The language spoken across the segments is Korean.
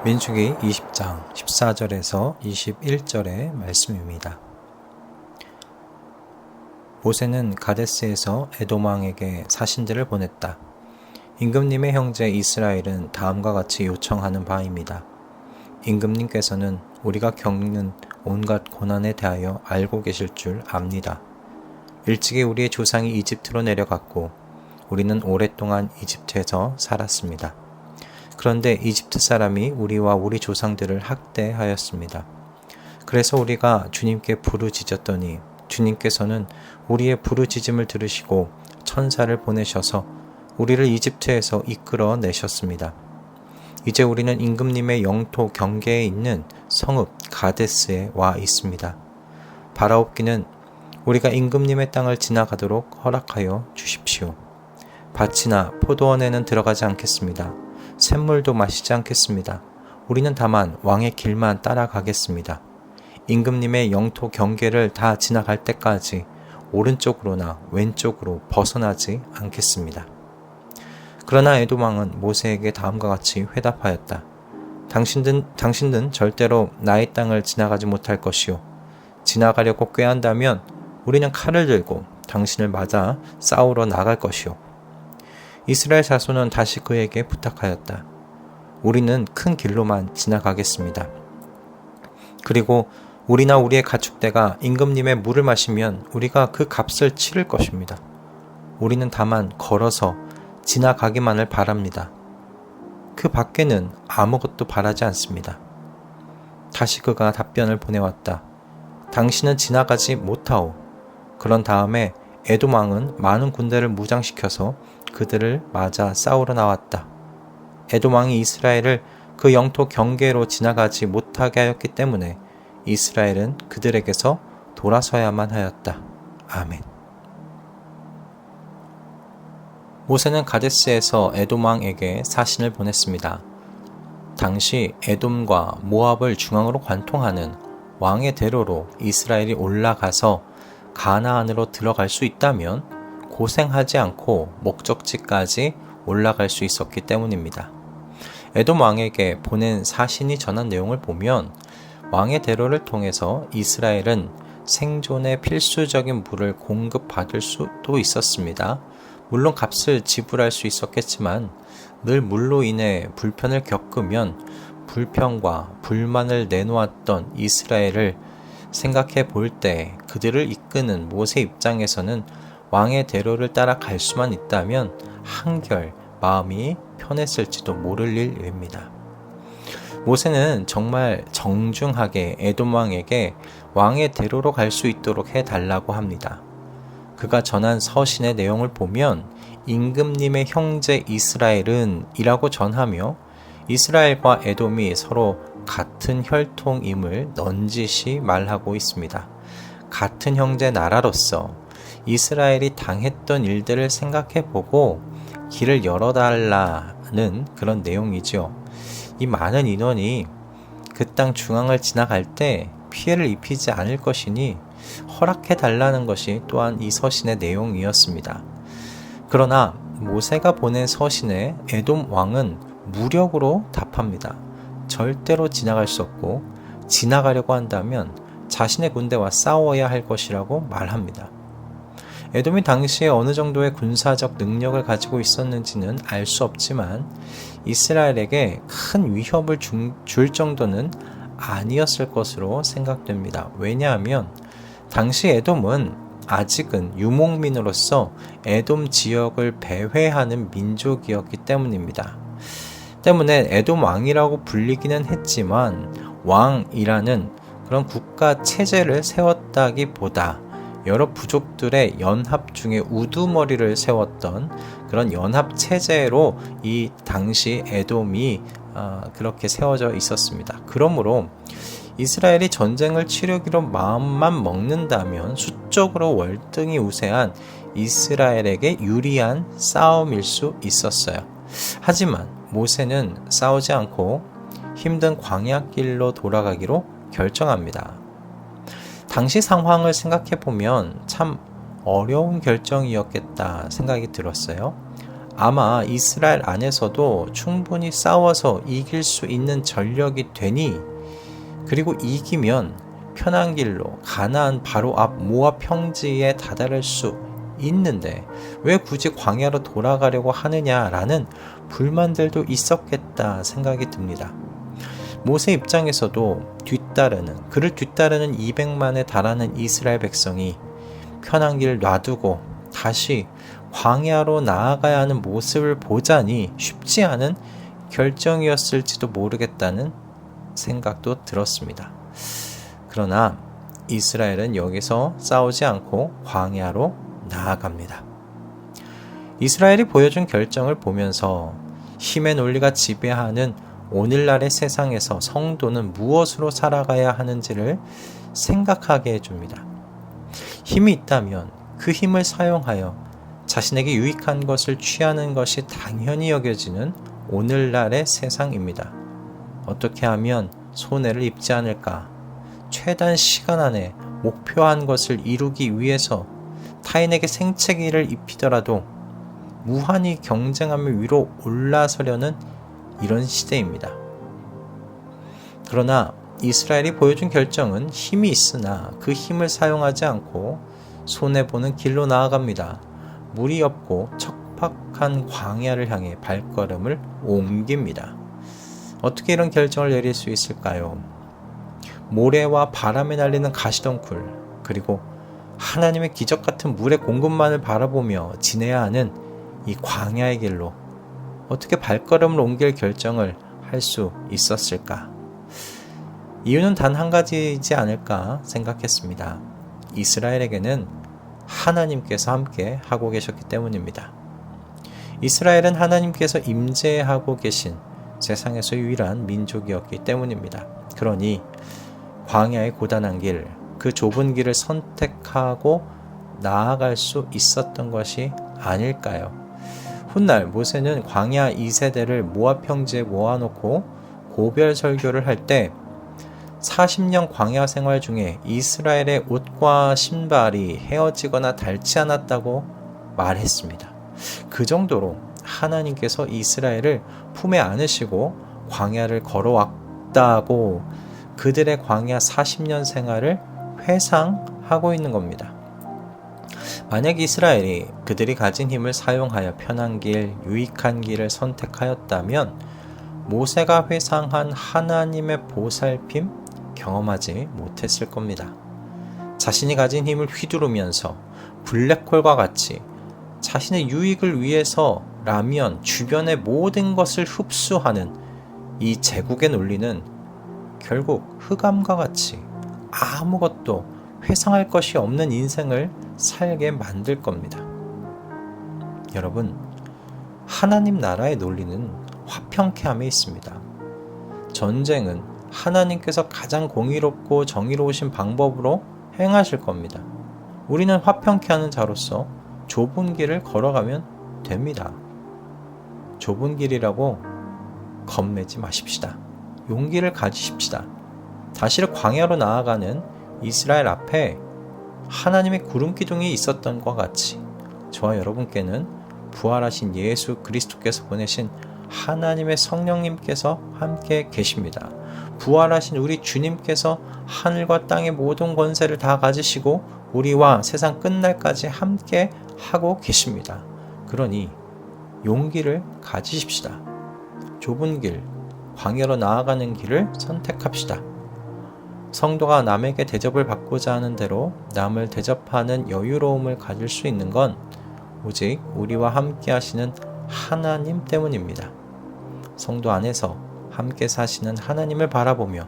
민수기 20장 14절에서 21절의 말씀입니다. 모세는 가데스에서 에돔 왕에게 사신들을 보냈다. 임금님의 형제 이스라엘은 다음과 같이 요청하는 바입니다. 임금님께서는 우리가 겪는 온갖 고난에 대하여 알고 계실 줄 압니다. 일찍이 우리의 조상이 이집트로 내려갔고 우리는 오랫동안 이집트에서 살았습니다. 그런데 이집트 사람이 우리와 우리 조상들을 학대하였습니다. 그래서 우리가 주님께 부르짖었더니 주님께서는 우리의 부르짖음을 들으시고 천사를 보내셔서 우리를 이집트에서 이끌어 내셨습니다. 이제 우리는 임금님의 영토 경계에 있는 성읍 가데스에 와 있습니다. 바라옵기는 우리가 임금님의 땅을 지나가도록 허락하여 주십시오. 밭이나 포도원에는 들어가지 않겠습니다. 샘물도 마시지 않겠습니다. 우리는 다만 왕의 길만 따라가겠습니다. 임금님의 영토 경계를 다 지나갈 때까지 오른쪽으로나 왼쪽으로 벗어나지 않겠습니다. 그러나 에돔 왕은 모세에게 다음과 같이 회답하였다. 당신은 절대로 나의 땅을 지나가지 못할 것이요. 지나가려고 꾀한다면 우리는 칼을 들고 당신을 맞아 싸우러 나갈 것이요. 이스라엘 자손은 다시 그에게 부탁하였다. 우리는 큰 길로만 지나가겠습니다. 그리고 우리나 우리의 가축대가 임금님의 물을 마시면 우리가 그 값을 치를 것입니다. 우리는 다만 걸어서 지나가기만을 바랍니다. 그 밖에는 아무것도 바라지 않습니다. 다시 그가 답변을 보내왔다. 당신은 지나가지 못하오. 그런 다음에 에돔 왕은 많은 군대를 무장시켜서 그들을 맞아 싸우러 나왔다. 에돔 왕이 이스라엘을 그 영토 경계로 지나가지 못하게 하였기 때문에 이스라엘은 그들에게서 돌아서야만 하였다. 아멘. 모세는 가데스에서 에돔 왕에게 사신을 보냈습니다. 당시 에돔과 모압을 중앙으로 관통하는 왕의 대로로 이스라엘이 올라가서 가나안으로 들어갈 수 있다면 고생하지 않고 목적지까지 올라갈 수 있었기 때문입니다. 에돔 왕에게 보낸 사신이 전한 내용을 보면 왕의 대로를 통해서 이스라엘은 생존에 필수적인 물을 공급받을 수도 있었습니다. 물론 값을 지불할 수 있었겠지만 늘 물로 인해 불편을 겪으면 불평과 불만을 내놓았던 이스라엘을 생각해 볼 때 그들을 이끄는 모세 입장에서는 왕의 대로를 따라 갈 수만 있다면 한결 마음이 편했을지도 모를 일입니다. 모세는 정말 정중하게 에돔 왕에게 왕의 대로로 갈 수 있도록 해달라고 합니다. 그가 전한 서신의 내용을 보면 임금님의 형제 이스라엘은 이라고 전하며 이스라엘과 에돔이 서로 같은 혈통임을 넌지시 말하고 있습니다. 같은 형제 나라로서 이스라엘이 당했던 일들을 생각해보고 길을 열어달라는 그런 내용이죠. 이 많은 인원이 그 땅 중앙을 지나갈 때 피해를 입히지 않을 것이니 허락해달라는 것이 또한 이 서신의 내용이었습니다. 그러나 모세가 보낸 서신에 에돔 왕은 무력으로 답합니다. 절대로 지나갈 수 없고 지나가려고 한다면 자신의 군대와 싸워야 할 것이라고 말합니다. 에돔이 당시에 어느 정도의 군사적 능력을 가지고 있었는지는 알 수 없지만 이스라엘에게 큰 위협을 줄 정도는 아니었을 것으로 생각됩니다. 왜냐하면 당시 에돔은 아직은 유목민으로서 에돔 지역을 배회하는 민족이었기 때문입니다. 때문에 에돔 왕이라고 불리기는 했지만 왕이라는 그런 국가 체제를 세웠다기보다 여러 부족들의 연합 중에 우두머리를 세웠던 그런 연합 체제로 이 당시 에돔이 그렇게 세워져 있었습니다. 그러므로 이스라엘이 전쟁을 치르기로 마음만 먹는다면 수적으로 월등히 우세한 이스라엘에게 유리한 싸움일 수 있었어요. 하지만 모세는 싸우지 않고 힘든 광야길로 돌아가기로 결정합니다. 당시 상황을 생각해보면 참 어려운 결정이었겠다 생각이 들었어요. 아마 이스라엘 안에서도 충분히 싸워서 이길 수 있는 전력이 되니, 그리고 이기면 편한 길로 가나안 바로 앞 모압 평지에 다다를 수 있는데 왜 굳이 광야로 돌아가려고 하느냐라는 불만들도 있었겠다 생각이 듭니다. 모세 입장에서도 그를 뒤따르는 200만에 달하는 이스라엘 백성이 편한 길 놔두고 다시 광야로 나아가야 하는 모습을 보자니 쉽지 않은 결정이었을지도 모르겠다는 생각도 들었습니다. 그러나 이스라엘은 여기서 싸우지 않고 광야로 나아갑니다. 이스라엘이 보여준 결정을 보면서 힘의 논리가 지배하는 오늘날의 세상에서 성도는 무엇으로 살아가야 하는지를 생각하게 해줍니다. 힘이 있다면 그 힘을 사용하여 자신에게 유익한 것을 취하는 것이 당연히 여겨지는 오늘날의 세상입니다. 어떻게 하면 손해를 입지 않을까? 최단 시간 안에 목표한 것을 이루기 위해서 타인에게 생채기를 입히더라도 무한히 경쟁하며 위로 올라서려는 이런 시대입니다. 그러나 이스라엘이 보여준 결정은 힘이 있으나 그 힘을 사용하지 않고 손해보는 길로 나아갑니다. 물이 없고 척박한 광야를 향해 발걸음을 옮깁니다. 어떻게 이런 결정을 내릴 수 있을까요? 모래와 바람에 날리는 가시덩굴, 그리고 하나님의 기적 같은 물의 공급만을 바라보며 지내야 하는 이 광야의 길로 어떻게 발걸음을 옮길 결정을 할 수 있었을까? 이유는 단 한 가지이지 않을까 생각했습니다. 이스라엘에게는 하나님께서 함께 하고 계셨기 때문입니다. 이스라엘은 하나님께서 임재하고 계신 세상에서 유일한 민족이었기 때문입니다. 그러니 광야의 고단한 길, 그 좁은 길을 선택하고 나아갈 수 있었던 것이 아닐까요? 훗날 모세는 광야 2세대를 모압 평지에 모아놓고 고별 설교를 할 때 40년 광야 생활 중에 이스라엘의 옷과 신발이 헤어지거나 닳지 않았다고 말했습니다. 그 정도로 하나님께서 이스라엘을 품에 안으시고 광야를 걸어왔다고 그들의 광야 40년 생활을 회상하고 있는 겁니다. 만약 이스라엘이 그들이 가진 힘을 사용하여 편한 길, 유익한 길을 선택하였다면 모세가 회상한 하나님의 보살핌 경험하지 못했을 겁니다. 자신이 가진 힘을 휘두르면서 블랙홀과 같이 자신의 유익을 위해서라면 주변의 모든 것을 흡수하는 이 제국의 논리는 결국 흑암과 같이 아무것도 회상할 것이 없는 인생을 살게 만들 겁니다. 여러분, 하나님 나라의 논리는 화평케 함에 있습니다. 전쟁은 하나님께서 가장 공의롭고 정의로우신 방법으로 행하실 겁니다. 우리는 화평케 하는 자로서 좁은 길을 걸어가면 됩니다. 좁은 길이라고 겁내지 마십시다. 용기를 가지십시다. 다시 광야로 나아가는 이스라엘 앞에 하나님의 구름 기둥이 있었던 것과 같이 저와 여러분께는 부활하신 예수 그리스도께서 보내신 하나님의 성령님께서 함께 계십니다. 부활하신 우리 주님께서 하늘과 땅의 모든 권세를 다 가지시고 우리와 세상 끝날까지 함께 하고 계십니다. 그러니 용기를 가지십시다. 좁은 길, 광야로 나아가는 길을 선택합시다. 성도가 남에게 대접을 받고자 하는 대로 남을 대접하는 여유로움을 가질 수 있는 건 오직 우리와 함께 하시는 하나님 때문입니다. 성도 안에서 함께 사시는 하나님을 바라보며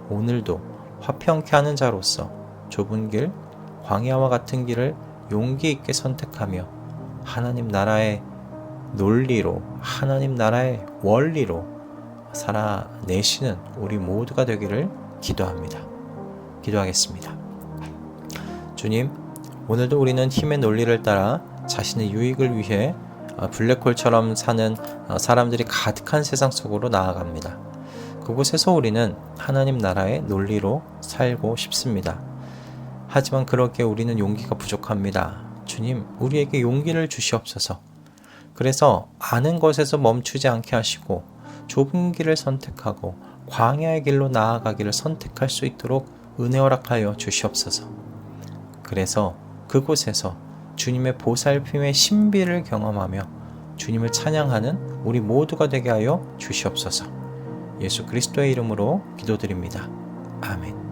오늘도 화평케 하는 자로서 좁은 길, 광야와 같은 길을 용기 있게 선택하며 하나님 나라의 논리로, 하나님 나라의 원리로 살아내시는 우리 모두가 되기를 기도합니다. 기도하겠습니다. 주님, 오늘도 우리는 힘의 논리를 따라 자신의 유익을 위해 블랙홀처럼 사는 사람들이 가득한 세상 속으로 나아갑니다. 그곳에서 우리는 하나님 나라의 논리로 살고 싶습니다. 하지만 그렇게 우리는 용기가 부족합니다. 주님, 우리에게 용기를 주시옵소서. 그래서 아는 것에서 멈추지 않게 하시고 좁은 길을 선택하고 광야의 길로 나아가기를 선택할 수 있도록 은혜 허락하여 주시옵소서. 그래서 그곳에서 주님의 보살핌의 신비를 경험하며 주님을 찬양하는 우리 모두가 되게 하여 주시옵소서. 예수 그리스도의 이름으로 기도드립니다. 아멘.